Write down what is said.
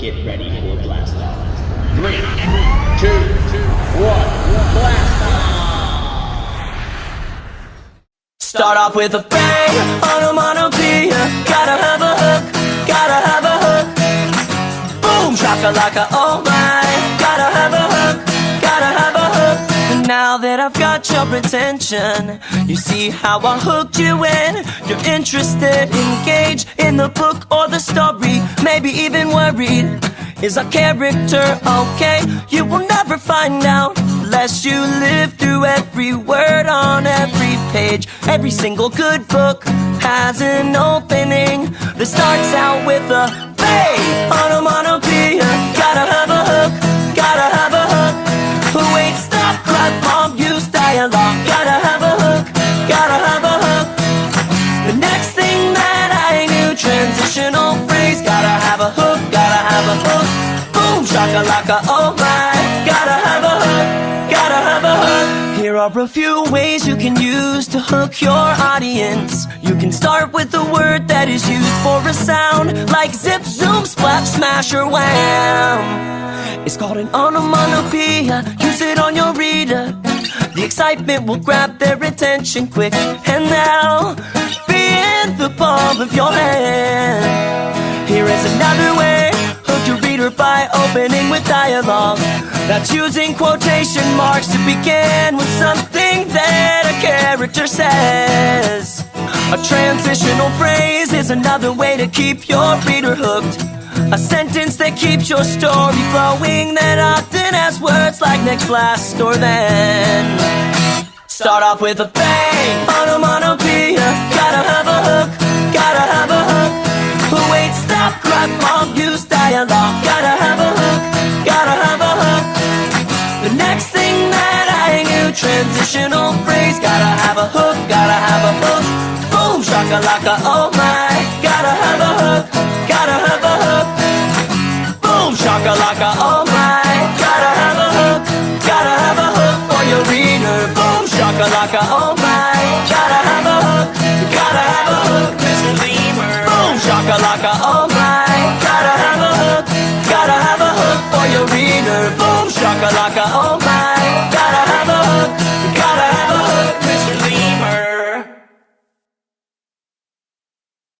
get ready for blast off. 3, 2, 1, blast off! Start off with a bang, onomatopoeia. Gotta have a hook, gotta have a hook. Boom, shakalaka, oh my. Gotta have a hook, gotta have a hook. And now that I've got your attention, you see how I hooked you in. You're interested, engaged in the book or the story. Maybe even worried, is our character okay? You will never find out unless you live through every word on every page. Every single good book has an opening that starts out with a bang, onomatopoeia. Gotta have a hook, gotta have a hook. Wait, stop, clap, mom, use dialogue. Gotta have a hook, gotta have a hook. The next thing that I knew, transitional phrase. Gotta have a hook, gotta have a hook. Boom, shakalaka, oh my. Gotta have a hook, gotta have a hook. Here are a few ways you can use to hook your audience. You can start with a word that is used for a sound, like zip, zoom, splash, smash, or wham. It's called an onomatopoeia. Use it on your reader. The excitement will grab their attention quick. And now, be in the palm of your hand. Here is another way. Hook your reader by opening with dialogue. That's using quotation marks to begin with something that a character says. A transitional phrase is another way to keep your reader hooked. A sentence that keeps your story flowing, that often has words like next, last, or then. Start off with a bang, onomatopoeia. Gotta have a hook, gotta have a hook. Wait, stop, clap, mom, use dialogue. Gotta have a hook, gotta have a hook. The next thing that I knew, transitional phrase. Gotta have a hook, gotta have a hook. Boom, shakalaka, oh my. Gotta have a hook, gotta have a hook. Boom, shakalaka, oh my. Gotta have a hook, gotta have a hook for your reader. Boom, shakalaka, oh my. Gotta have a hook, gotta have a hook, Mr. Lemur. Boom, shakalaka, oh my.